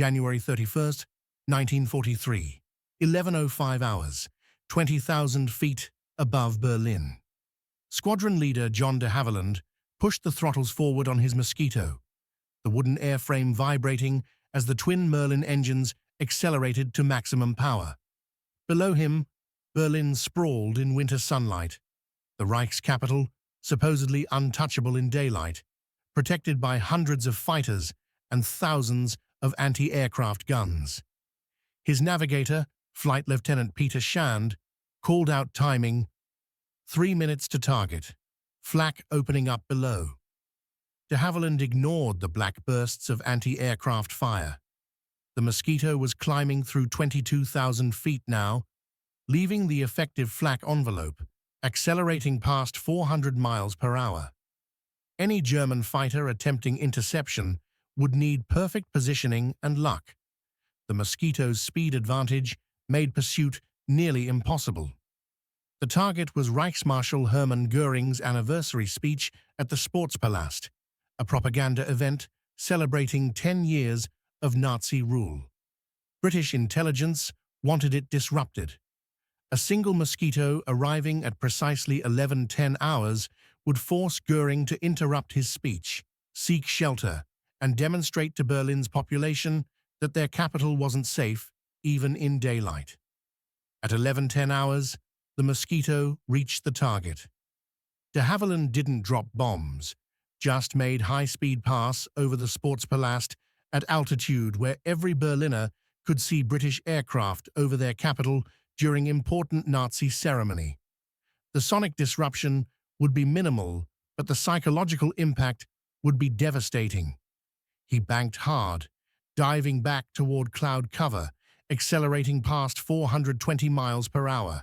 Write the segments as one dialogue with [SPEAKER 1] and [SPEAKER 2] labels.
[SPEAKER 1] January 31st, 1943, 11:05 hours, 20,000 feet above Berlin. Squadron leader John de Havilland pushed the throttles forward on his Mosquito, the wooden airframe vibrating as the twin Merlin engines accelerated to maximum power. Below him, Berlin sprawled in winter sunlight, the Reich's capital supposedly untouchable in daylight, protected by hundreds of fighters and thousands of anti-aircraft guns. His navigator, Flight Lieutenant Peter Shand, called out timing, 3 minutes to target, flak opening up below. De Havilland ignored the black bursts of anti-aircraft fire. The Mosquito was climbing through 22,000 feet now, leaving the effective flak envelope, accelerating past 400 miles per hour. Any German fighter attempting interception would need perfect positioning and luck. The Mosquito's speed advantage made pursuit nearly impossible. The target was Reichsmarschall Hermann Goering's anniversary speech at the Sportspalast, a propaganda event celebrating 10 years of Nazi rule. British intelligence wanted it disrupted. A single Mosquito arriving at precisely 11:10 hours would force Goering to interrupt his speech, seek shelter, and demonstrate to Berlin's population that their capital wasn't safe, even in daylight. At 11:10 hours, the Mosquito reached the target. De Havilland didn't drop bombs, just made high-speed pass over the Sportspalast at altitude where every Berliner could see British aircraft over their capital during important Nazi ceremony. The sonic disruption would be minimal, but the psychological impact would be devastating. He banked hard, diving back toward cloud cover, accelerating past 420 miles per hour.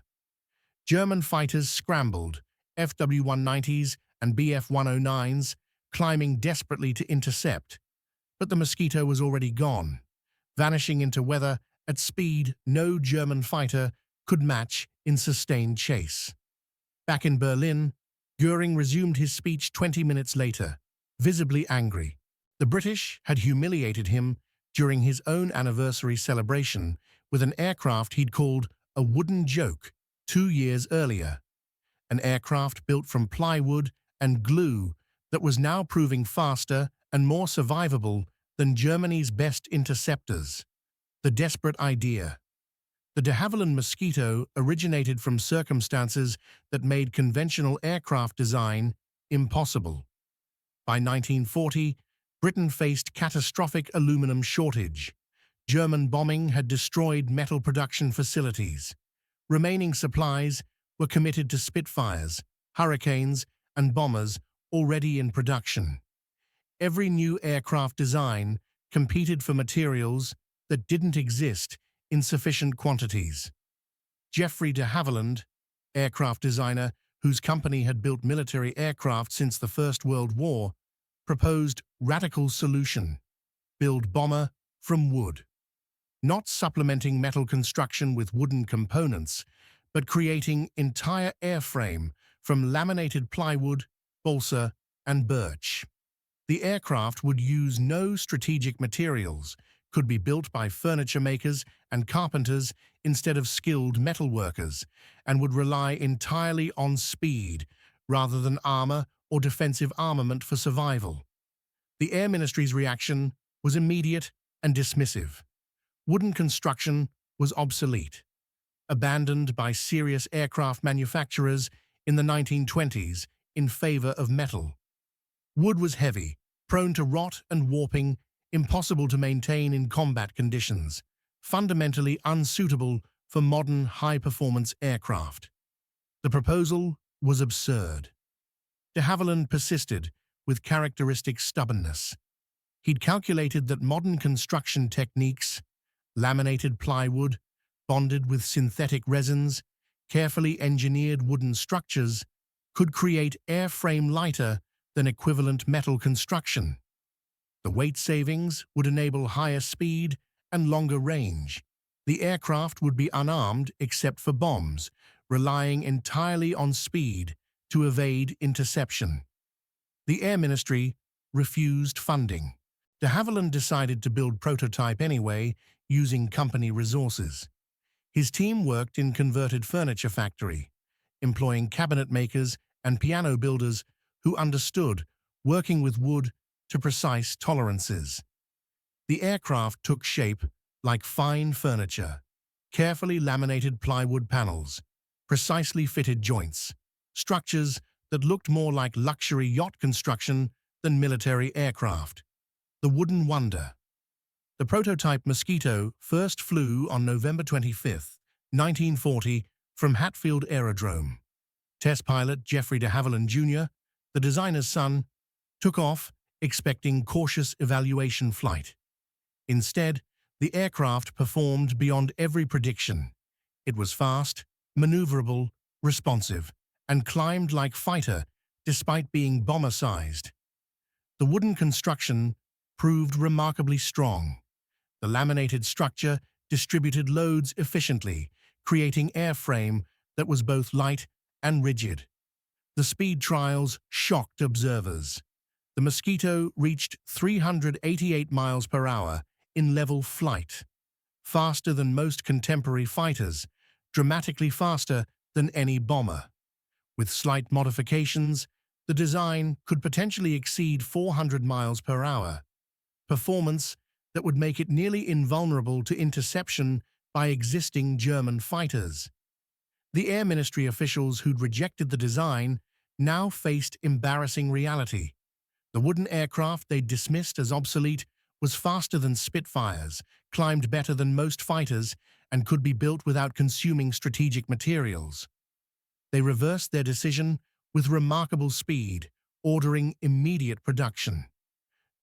[SPEAKER 1] German fighters scrambled, FW-190s and Bf-109s, climbing desperately to intercept. But the Mosquito was already gone, vanishing into weather at speed no German fighter could match in sustained chase. Back in Berlin, Goering resumed his speech 20 minutes later, visibly angry. The British had humiliated him during his own anniversary celebration with an aircraft he'd called a wooden joke 2 years earlier, an aircraft built from plywood and glue that was now proving faster and more survivable than Germany's best interceptors. The desperate idea. The de Havilland Mosquito originated from circumstances that made conventional aircraft design impossible. By 1940, Britain faced catastrophic aluminum shortage. German bombing had destroyed metal production facilities. Remaining supplies were committed to Spitfires, Hurricanes, and bombers already in production. Every new aircraft design competed for materials that didn't exist in sufficient quantities. Geoffrey de Havilland, aircraft designer whose company had built military aircraft since the First World War, proposed radical solution: build bomber from wood. Not supplementing metal construction with wooden components, but creating entire airframe from laminated plywood, balsa, and birch. The aircraft would use no strategic materials, could be built by furniture makers and carpenters instead of skilled metal workers, and would rely entirely on speed rather than armor or defensive armament for survival. The Air Ministry's reaction was immediate and dismissive. Wooden construction was obsolete, abandoned by serious aircraft manufacturers in the 1920s in favor of metal. Wood was heavy, prone to rot and warping, impossible to maintain in combat conditions, fundamentally unsuitable for modern high-performance aircraft. The proposal was absurd. De Havilland persisted with characteristic stubbornness. He'd calculated that modern construction techniques, laminated plywood, bonded with synthetic resins, carefully engineered wooden structures, could create airframe lighter than equivalent metal construction. The weight savings would enable higher speed and longer range. The aircraft would be unarmed except for bombs, relying entirely on speed to evade interception. The Air Ministry refused funding. De Havilland decided to build prototype anyway, using company resources. His team worked in converted furniture factory, employing cabinet makers and piano builders who understood, working with wood to precise tolerances. The aircraft took shape like fine furniture, carefully laminated plywood panels, precisely fitted joints, structures that looked more like luxury yacht construction than military aircraft. The wooden wonder. The prototype Mosquito first flew on November 25, 1940, from Hatfield Aerodrome. Test pilot Jeffrey de Havilland Jr., the designer's son, took off, expecting cautious evaluation flight. Instead, the aircraft performed beyond every prediction. It was fast, maneuverable, responsive, and climbed like fighter despite being bomber-sized. The wooden construction proved remarkably strong. The laminated structure distributed loads efficiently, creating airframe that was both light and rigid. The speed trials shocked observers. The Mosquito reached 388 miles per hour in level flight, faster than most contemporary fighters, dramatically faster than any bomber. With slight modifications, the design could potentially exceed 400 miles per hour, performance that would make it nearly invulnerable to interception by existing German fighters. The Air Ministry officials who'd rejected the design now faced embarrassing reality. The wooden aircraft they'd dismissed as obsolete was faster than Spitfires, climbed better than most fighters, and could be built without consuming strategic materials. They reversed their decision with remarkable speed, ordering immediate production.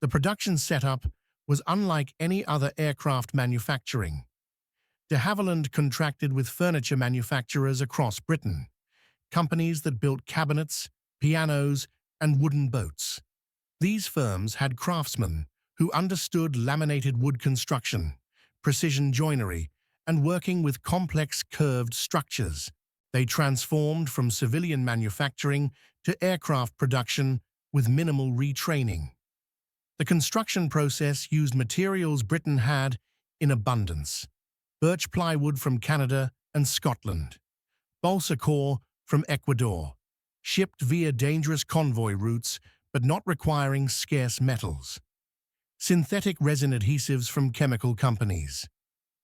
[SPEAKER 1] The production setup was unlike any other aircraft manufacturing. De Havilland contracted with furniture manufacturers across Britain, companies that built cabinets, pianos, and wooden boats. These firms had craftsmen who understood laminated wood construction, precision joinery, and working with complex curved structures. They transformed from civilian manufacturing to aircraft production with minimal retraining. The construction process used materials Britain had in abundance: birch plywood from Canada and Scotland, balsa core from Ecuador, shipped via dangerous convoy routes but not requiring scarce metals, synthetic resin adhesives from chemical companies.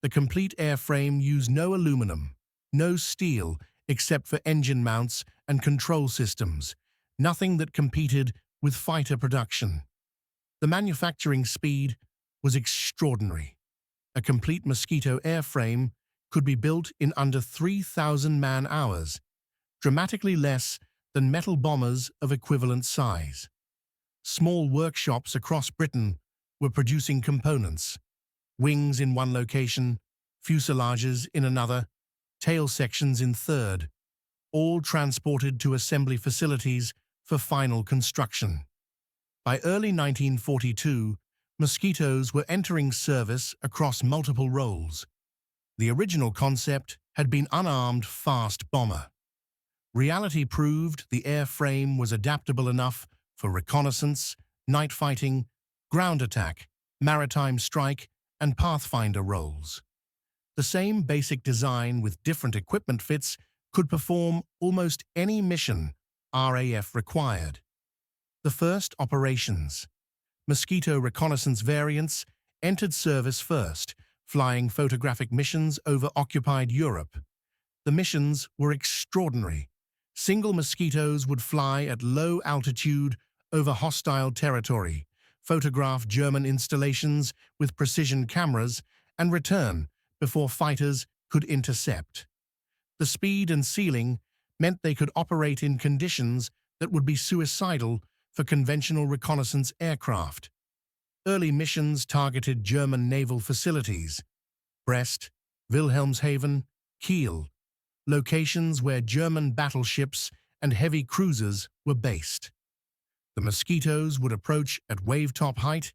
[SPEAKER 1] The complete airframe used no aluminum, no steel except for engine mounts and control systems, nothing that competed with fighter production. The manufacturing speed was extraordinary. A complete Mosquito airframe could be built in under 3,000 man-hours, dramatically less than metal bombers of equivalent size. Small workshops across Britain were producing components: wings in one location, fuselages in another, tail sections in third, all transported to assembly facilities for final construction. By early 1942, Mosquitoes were entering service across multiple roles. The original concept had been unarmed fast bomber. Reality proved the airframe was adaptable enough for reconnaissance, night fighting, ground attack, maritime strike, and pathfinder roles. The same basic design with different equipment fits could perform almost any mission RAF required. The first operations. Mosquito reconnaissance variants entered service first, flying photographic missions over occupied Europe. The missions were extraordinary. Single Mosquitoes would fly at low altitude over hostile territory, photograph German installations with precision cameras, and return before fighters could intercept. The speed and ceiling meant they could operate in conditions that would be suicidal for conventional reconnaissance aircraft. Early missions targeted German naval facilities: Brest, Wilhelmshaven, Kiel, locations where German battleships and heavy cruisers were based. The Mosquitoes would approach at wave-top height,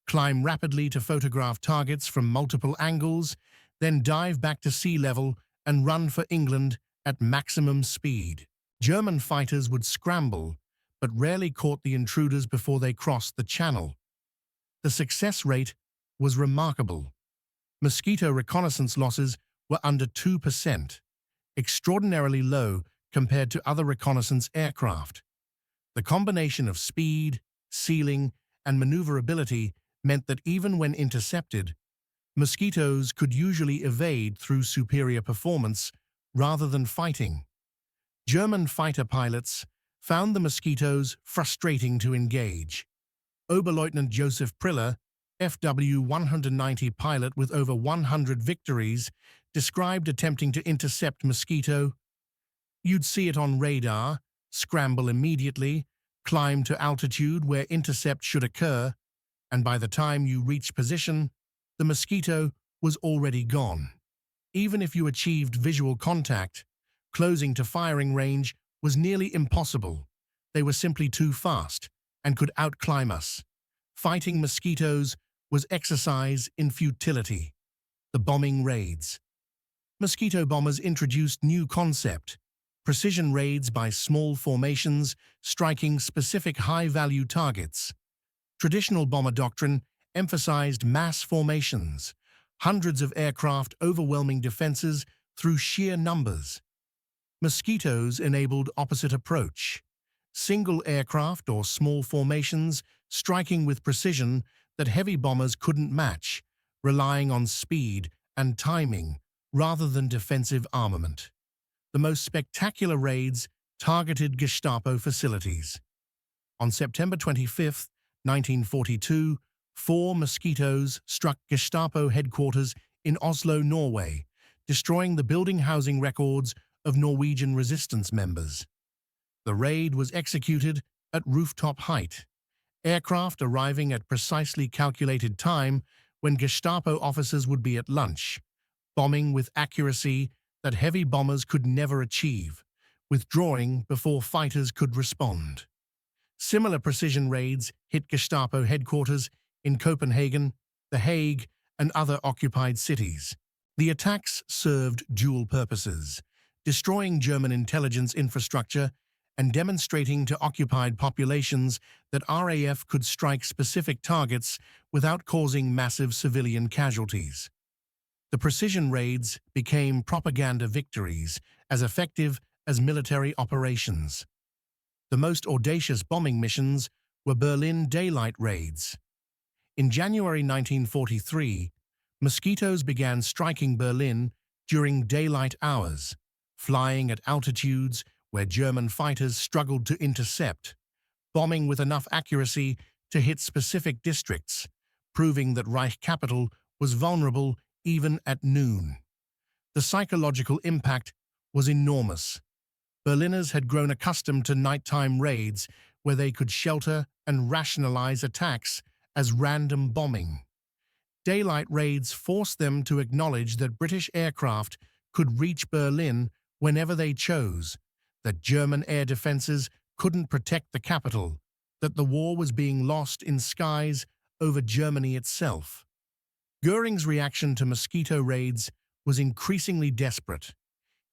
[SPEAKER 1] climb rapidly to photograph targets from multiple angles, then dive back to sea level and run for England at maximum speed. German fighters would scramble, but rarely caught the intruders before they crossed the channel. The success rate was remarkable. Mosquito reconnaissance losses were under 2%, extraordinarily low compared to other reconnaissance aircraft. The combination of speed, sealing, and maneuverability meant that even when intercepted, mosquitoes could usually evade through superior performance rather than fighting. German fighter pilots found the mosquitoes frustrating to engage. Oberleutnant Joseph Priller, FW-190 pilot with over 100 victories, described attempting to intercept mosquito. You'd see it on radar, scramble immediately, climb to altitude where intercept should occur, and by the time you reached position, the mosquito was already gone. Even if you achieved visual contact, closing to firing range was nearly impossible. They were simply too fast and could outclimb us. Fighting mosquitoes was exercise in futility. The bombing raids. Mosquito bombers introduced new concept, precision raids by small formations striking specific high-value targets. Traditional bomber doctrine emphasized mass formations, hundreds of aircraft overwhelming defenses through sheer numbers. Mosquitoes enabled opposite approach, single aircraft or small formations striking with precision that heavy bombers couldn't match, relying on speed and timing rather than defensive armament. The most spectacular raids targeted Gestapo facilities. On September 25, 1942, 4 mosquitoes struck Gestapo headquarters in Oslo, Norway, destroying the building housing records of Norwegian resistance members. The raid was executed at rooftop height, aircraft arriving at precisely calculated time when Gestapo officers would be at lunch, bombing with accuracy that heavy bombers could never achieve, withdrawing before fighters could respond. Similar precision raids hit Gestapo headquarters in Copenhagen, The Hague, and other occupied cities. The attacks served dual purposes, destroying German intelligence infrastructure and demonstrating to occupied populations that RAF could strike specific targets without causing massive civilian casualties. The precision raids became propaganda victories as effective as military operations. The most audacious bombing missions were Berlin daylight raids. In January 1943, mosquitoes began striking Berlin during daylight hours, flying at altitudes where German fighters struggled to intercept, bombing with enough accuracy to hit specific districts, proving that Reich capital was vulnerable even at noon. The psychological impact was enormous. Berliners had grown accustomed to nighttime raids where they could shelter and rationalize attacks as random bombing. Daylight raids forced them to acknowledge that British aircraft could reach Berlin whenever they chose, that German air defenses couldn't protect the capital, that the war was being lost in skies over Germany itself. Goering's reaction to mosquito raids was increasingly desperate.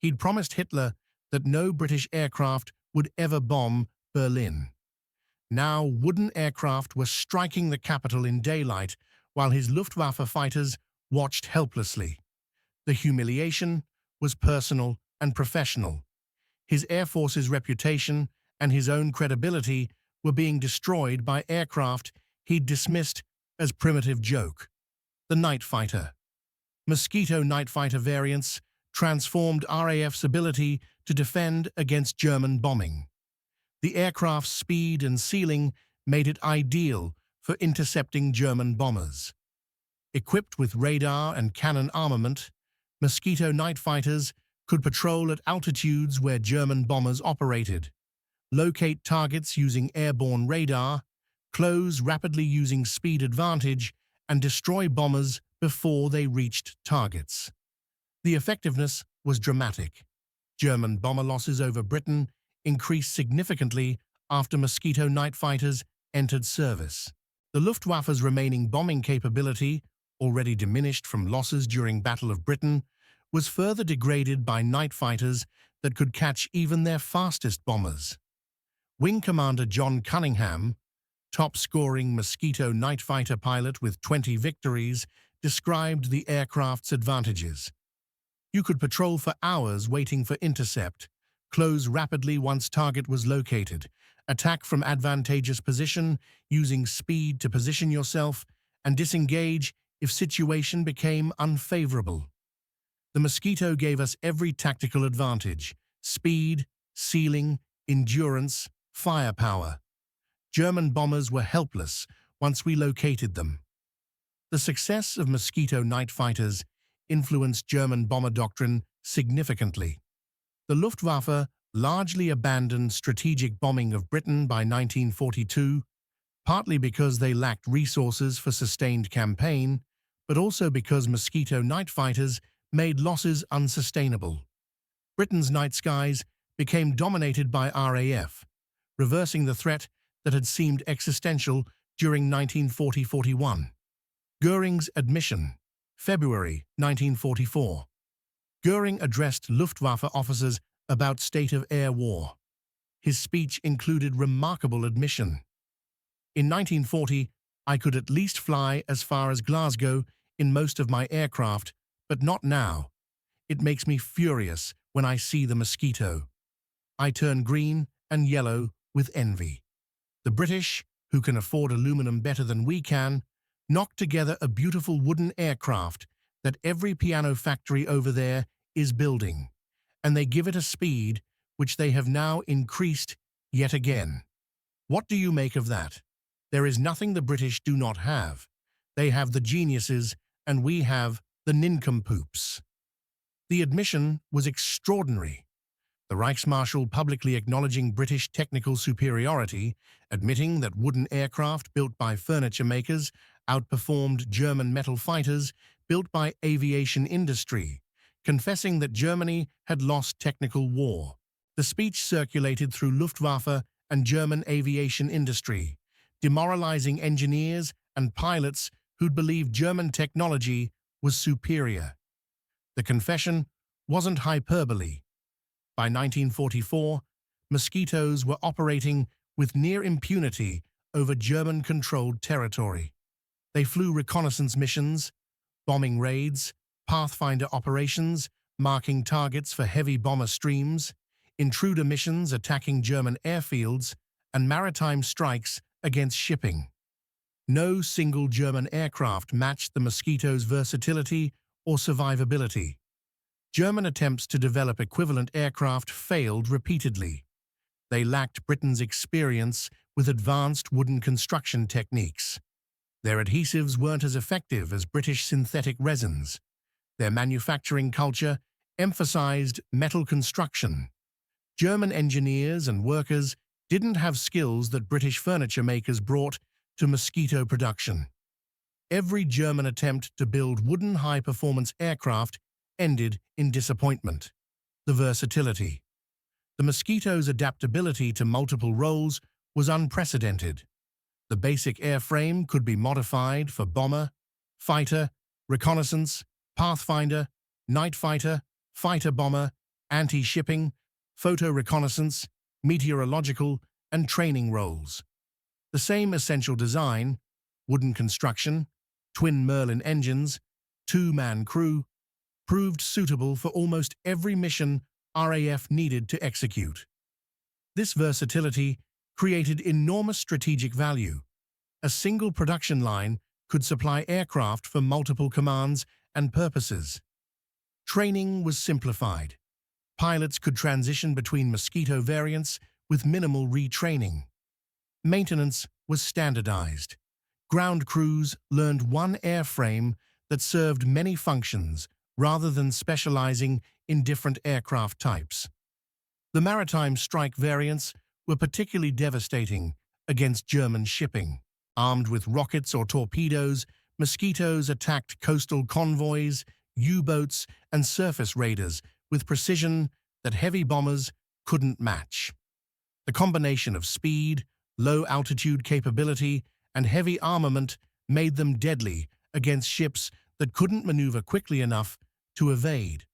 [SPEAKER 1] He'd promised Hitler that no British aircraft would ever bomb Berlin. Now wooden aircraft were striking the capital in daylight while his Luftwaffe fighters watched helplessly. The humiliation was personal and professional. His Air Force's reputation and his own credibility were being destroyed by aircraft he'd dismissed as primitive joke. The night fighter. Mosquito night fighter variants transformed RAF's ability to defend against German bombing. The aircraft's speed and sealing made it ideal for intercepting German bombers. Equipped with radar and cannon armament, Mosquito night fighters could patrol at altitudes where German bombers operated, locate targets using airborne radar, close rapidly using speed advantage, and destroy bombers before they reached targets. The effectiveness was dramatic. German bomber losses over Britain increased significantly after Mosquito night fighters entered service. The Luftwaffe's remaining bombing capability, already diminished from losses during Battle of Britain, was further degraded by night fighters that could catch even their fastest bombers. Wing Commander John Cunningham, top-scoring Mosquito night fighter pilot with 20 victories, described the aircraft's advantages. You could patrol for hours waiting for intercept, close rapidly once target was located, attack from advantageous position using speed to position yourself, and disengage if situation became unfavorable. The Mosquito gave us every tactical advantage: speed, sealing, endurance, firepower. German bombers were helpless once we located them. The success of Mosquito night fighters influenced German bomber doctrine significantly. The Luftwaffe largely abandoned strategic bombing of Britain by 1942, partly because they lacked resources for sustained campaign, but also because Mosquito night fighters made losses unsustainable. Britain's night skies became dominated by RAF, reversing the threat that had seemed existential during 1940-41. Goering's admission, February 1944. Goering addressed Luftwaffe officers about state-of-air war. His speech included remarkable admission. In 1940, I could at least fly as far as Glasgow in most of my aircraft, but not now. It makes me furious when I see the Mosquito. I turn green and yellow with envy. The British, who can afford aluminum better than we can, knocked together a beautiful wooden aircraft that every piano factory over there is building, and they give it a speed which they have now increased yet again. What do you make of that? There is nothing the British do not have. They have the geniuses, and we have the nincompoops. The admission was extraordinary. The Reichsmarshal publicly acknowledging British technical superiority, admitting that wooden aircraft built by furniture makers outperformed German metal fighters built by aviation industry, confessing that Germany had lost technical war. The speech circulated through Luftwaffe and German aviation industry, demoralizing engineers and pilots who'd believed German technology was superior. The confession wasn't hyperbole. By 1944, Mosquitoes were operating with near impunity over German-controlled territory. They flew reconnaissance missions, bombing raids, pathfinder operations, marking targets for heavy bomber streams, intruder missions attacking German airfields, and maritime strikes against shipping. No single German aircraft matched the Mosquito's versatility or survivability. German attempts to develop equivalent aircraft failed repeatedly. They lacked Britain's experience with advanced wooden construction techniques. Their adhesives weren't as effective as British synthetic resins. Their manufacturing culture emphasized metal construction. German engineers and workers didn't have skills that British furniture makers brought to Mosquito production. Every German attempt to build wooden high-performance aircraft ended in disappointment. The versatility. The Mosquito's adaptability to multiple roles was unprecedented. The basic airframe could be modified for bomber, fighter, reconnaissance, pathfinder, night fighter, fighter-bomber, anti-shipping, photo-reconnaissance, meteorological, and training roles. The same essential design, wooden construction, twin Merlin engines, two-man crew, proved suitable for almost every mission RAF needed to execute. This versatility created enormous strategic value. A single production line could supply aircraft for multiple commands and purposes. Training was simplified. Pilots could transition between Mosquito variants with minimal retraining. Maintenance was standardized. Ground crews learned one airframe that served many functions rather than specializing in different aircraft types. The maritime strike variants were particularly devastating against German shipping. Armed with rockets or torpedoes, Mosquitoes attacked coastal convoys, U-boats, and surface raiders with precision that heavy bombers couldn't match. The combination of speed, low-altitude capability, and heavy armament made them deadly against ships that couldn't maneuver quickly enough to evade.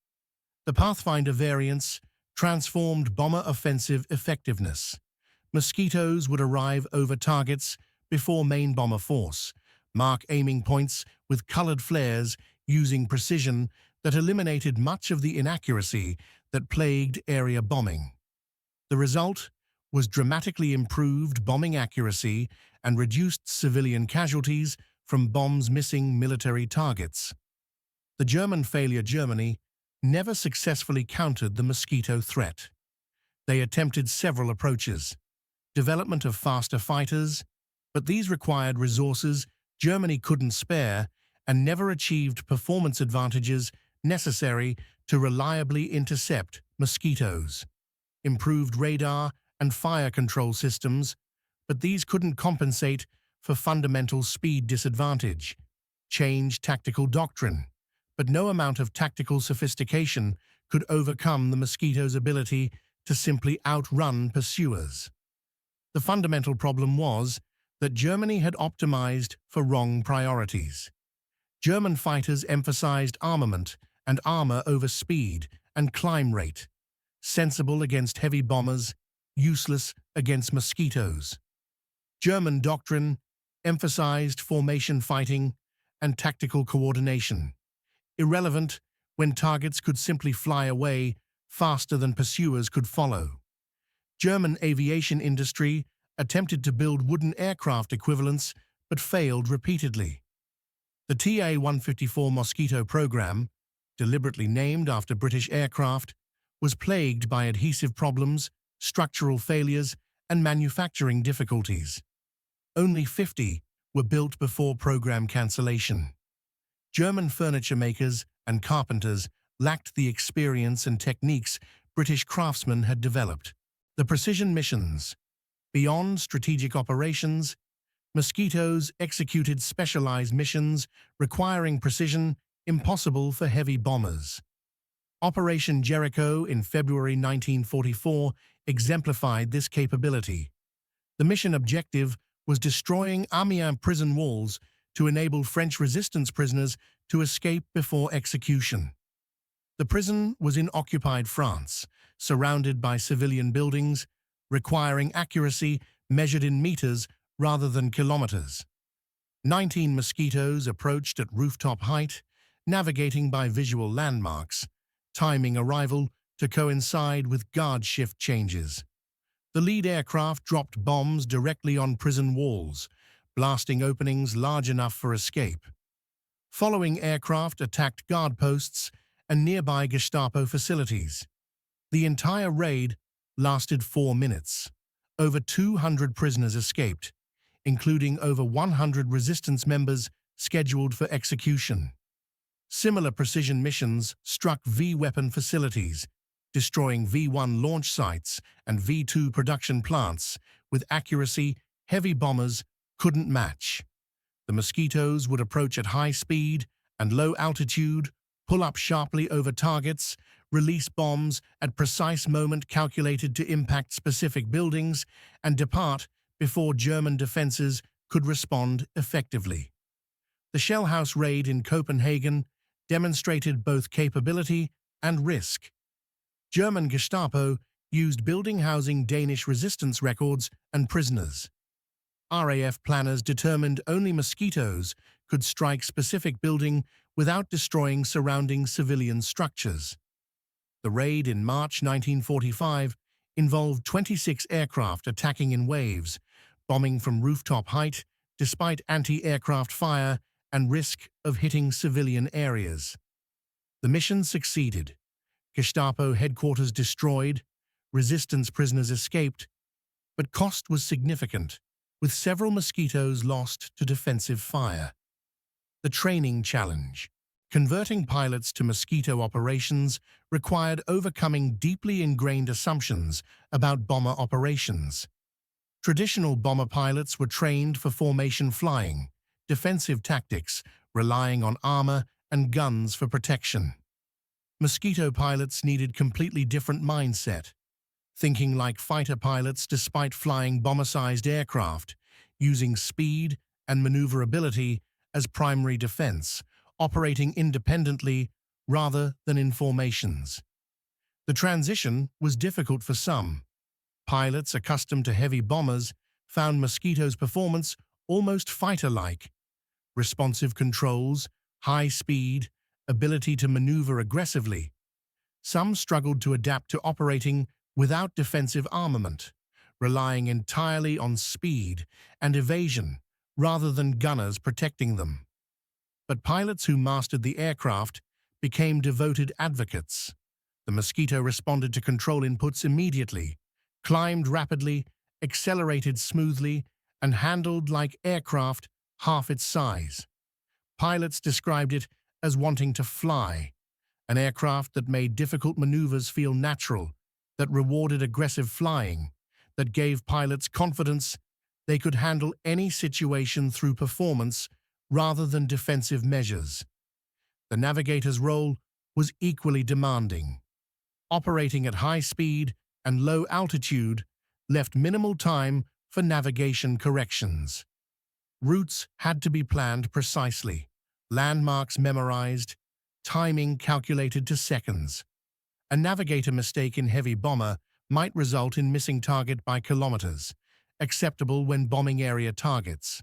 [SPEAKER 1] The Pathfinder variants transformed bomber offensive effectiveness. Mosquitoes would arrive over targets before main bomber force, mark aiming points with colored flares using precision that eliminated much of the inaccuracy that plagued area bombing. The result was dramatically improved bombing accuracy and reduced civilian casualties from bombs missing military targets. The German failure Germany never successfully countered the Mosquito threat. They attempted several approaches. Development of faster fighters, but these required resources Germany couldn't spare and never achieved performance advantages necessary to reliably intercept Mosquitoes. Improved radar and fire control systems, but these couldn't compensate for fundamental speed disadvantage. Change tactical doctrine, but no amount of tactical sophistication could overcome the Mosquito's ability to simply outrun pursuers. The fundamental problem was that Germany had optimized for wrong priorities. German fighters emphasized armament and armor over speed and climb rate, sensible against heavy bombers, useless against Mosquitoes. German doctrine emphasized formation fighting and tactical coordination, irrelevant when targets could simply fly away faster than pursuers could follow. German aviation industry attempted to build wooden aircraft equivalents but failed repeatedly. The TA-154 Mosquito program, deliberately named after British aircraft, was plagued by adhesive problems, structural failures, and manufacturing difficulties. Only 50 were built before program cancellation. German furniture makers and carpenters lacked the experience and techniques British craftsmen had developed. The precision missions. Beyond strategic operations, Mosquitoes executed specialized missions requiring precision impossible for heavy bombers. Operation Jericho in February 1944 exemplified this capability. The mission objective was destroying Amiens prison walls to enable French resistance prisoners to escape before execution. The prison was in occupied France, surrounded by civilian buildings, requiring accuracy measured in meters rather than kilometers. 19 Mosquitoes approached at rooftop height, navigating by visual landmarks, timing arrival to coincide with guard shift changes. The lead aircraft dropped bombs directly on prison walls, blasting openings large enough for escape. Following aircraft attacked guard posts and nearby Gestapo facilities. The entire raid lasted 4 minutes. Over 200 prisoners escaped, including over 100 resistance members scheduled for execution. Similar precision missions struck V-weapon facilities, destroying V-1 launch sites and V-2 production plants with accuracy heavy bombers couldn't match. The Mosquitoes would approach at high speed and low altitude, pull up sharply over targets, release bombs at precise moment calculated to impact specific buildings, and depart before German defenses could respond effectively. The Shell House raid in Copenhagen demonstrated both capability and risk. German Gestapo used building housing Danish resistance records and prisoners. RAF planners determined only Mosquitoes could strike specific building without destroying surrounding civilian structures. The raid in March 1945 involved 26 aircraft attacking in waves, bombing from rooftop height despite anti-aircraft fire and risk of hitting civilian areas. The mission succeeded. Gestapo headquarters destroyed, resistance prisoners escaped, but cost was significant, with several Mosquitoes lost to defensive fire. The training challenge. Converting pilots to Mosquito operations required overcoming deeply ingrained assumptions about bomber operations. Traditional bomber pilots were trained for formation flying, defensive tactics, relying on armor and guns for protection. Mosquito pilots needed completely different mindset, thinking like fighter pilots despite flying bomber-sized aircraft, using speed and maneuverability as primary defense, operating independently rather than in formations. The transition was difficult for some. Pilots accustomed to heavy bombers found Mosquito's performance almost fighter-like. Responsive controls, high speed, ability to maneuver aggressively. Some struggled to adapt to operating without defensive armament, relying entirely on speed and evasion rather than gunners protecting them. But pilots who mastered the aircraft became devoted advocates. The Mosquito responded to control inputs immediately, climbed rapidly, accelerated smoothly, and handled like aircraft half its size. Pilots described it as wanting to fly, an aircraft that made difficult maneuvers feel natural, that rewarded aggressive flying, that gave pilots confidence they could handle any situation through performance rather than defensive measures. The navigator's role was equally demanding. Operating at high speed and low altitude left minimal time for navigation corrections. Routes had to be planned precisely, landmarks memorized, timing calculated to seconds. A navigator mistake in heavy bomber might result in missing target by kilometers, acceptable when bombing area targets.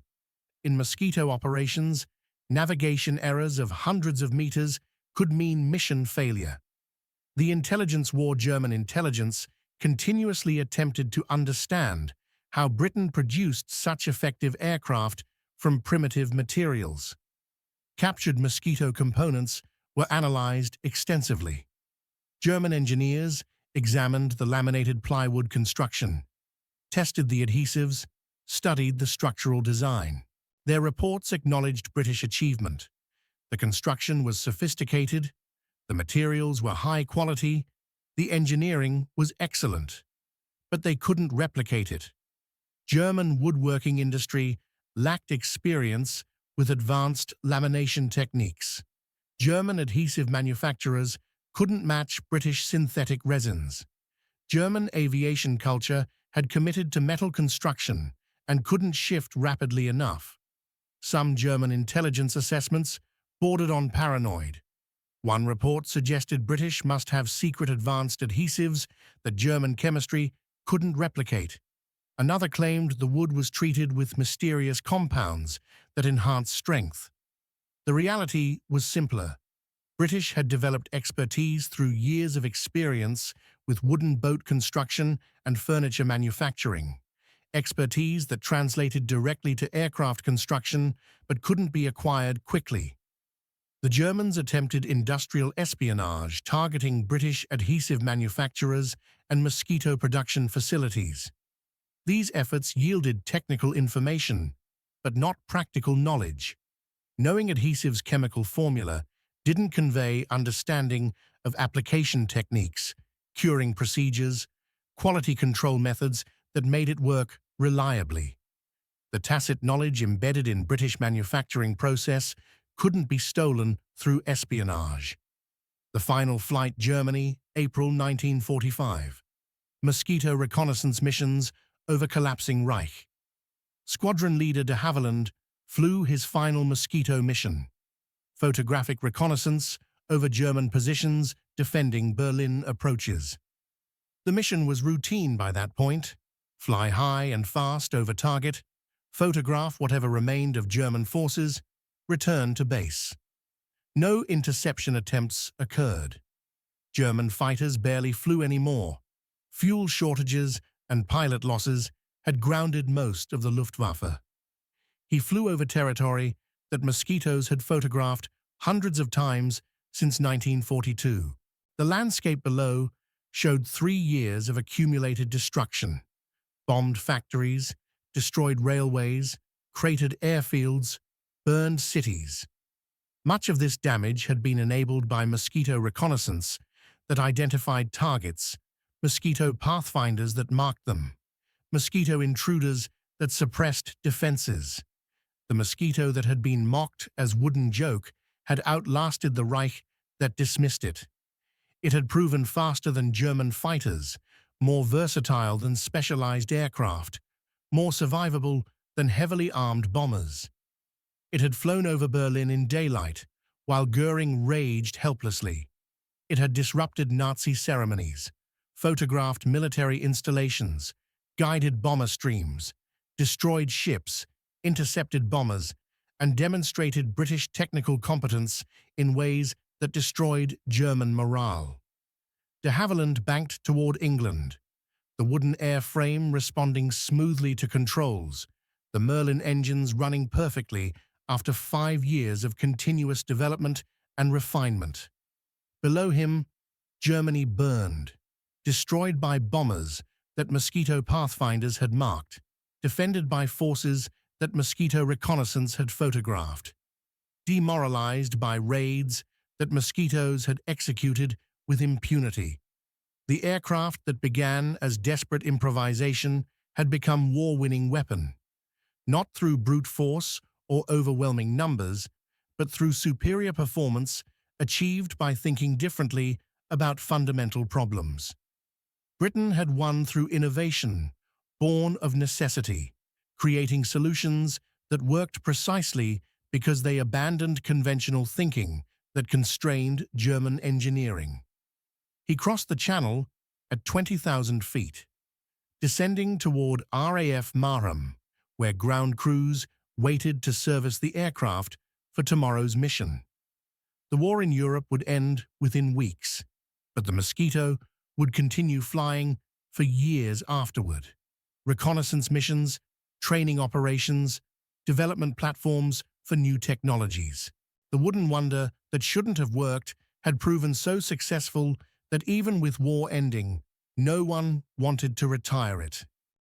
[SPEAKER 1] In Mosquito operations, navigation errors of hundreds of meters could mean mission failure. The intelligence war German intelligence continuously attempted to understand how Britain produced such effective aircraft from primitive materials. Captured Mosquito components were analyzed extensively. German engineers examined the laminated plywood construction, tested the adhesives, studied the structural design. Their reports acknowledged British achievement. The construction was sophisticated, the materials were high quality, the engineering was excellent, but they couldn't replicate it. German woodworking industry lacked experience with advanced lamination techniques. German adhesive manufacturers couldn't match British synthetic resins. German aviation culture had committed to metal construction and couldn't shift rapidly enough. Some German intelligence assessments bordered on paranoid. One report suggested British must have secret advanced adhesives that German chemistry couldn't replicate. Another claimed the wood was treated with mysterious compounds that enhanced strength. The reality was simpler. British had developed expertise through years of experience with wooden boat construction and furniture manufacturing, expertise that translated directly to aircraft construction but couldn't be acquired quickly. The Germans attempted industrial espionage targeting British adhesive manufacturers and Mosquito production facilities. These efforts yielded technical information, but not practical knowledge. Knowing adhesives' chemical formula didn't convey understanding of application techniques, curing procedures, quality control methods that made it work reliably. The tacit knowledge embedded in British manufacturing process couldn't be stolen through espionage. The final flight, Germany, April 1945. Mosquito reconnaissance missions over collapsing Reich. Squadron leader de Havilland flew his final Mosquito mission. Photographic reconnaissance over German positions defending Berlin approaches. The mission was routine by that point. Fly high and fast over target, photograph whatever remained of German forces, return to base. No interception attempts occurred. German fighters barely flew anymore. Fuel shortages and pilot losses had grounded most of the Luftwaffe. He flew over territory that mosquitoes had photographed hundreds of times since 1942. The landscape below showed 3 years of accumulated destruction. Bombed factories, destroyed railways, cratered airfields, burned cities. Much of this damage had been enabled by Mosquito reconnaissance that identified targets, Mosquito pathfinders that marked them, Mosquito intruders that suppressed defenses. The Mosquito that had been mocked as wooden joke had outlasted the Reich that dismissed it. It had proven faster than German fighters, more versatile than specialized aircraft, more survivable than heavily armed bombers. It had flown over Berlin in daylight, while Goering raged helplessly. It had disrupted Nazi ceremonies, photographed military installations, guided bomber streams, destroyed ships, intercepted bombers, and demonstrated British technical competence in ways that destroyed German morale. De Havilland banked toward England, the wooden airframe responding smoothly to controls, the Merlin engines running perfectly after 5 years of continuous development and refinement. Below him, Germany burned, destroyed by bombers that Mosquito pathfinders had marked, defended by forces that Mosquito reconnaissance had photographed, demoralized by raids that Mosquitoes had executed with impunity. The aircraft that began as desperate improvisation had become war-winning weapon, not through brute force or overwhelming numbers, but through superior performance achieved by thinking differently about fundamental problems. Britain had won through innovation, born of necessity, creating solutions that worked precisely because they abandoned conventional thinking that constrained German engineering. He crossed the Channel at 20,000 feet, descending toward RAF Marham, where ground crews waited to service the aircraft for tomorrow's mission. The war in Europe would end within weeks, but the Mosquito would continue flying for years afterward. Reconnaissance missions, training operations, development platforms for new technologies. The wooden wonder that shouldn't have worked had proven so successful that even with war ending, no one wanted to retire it.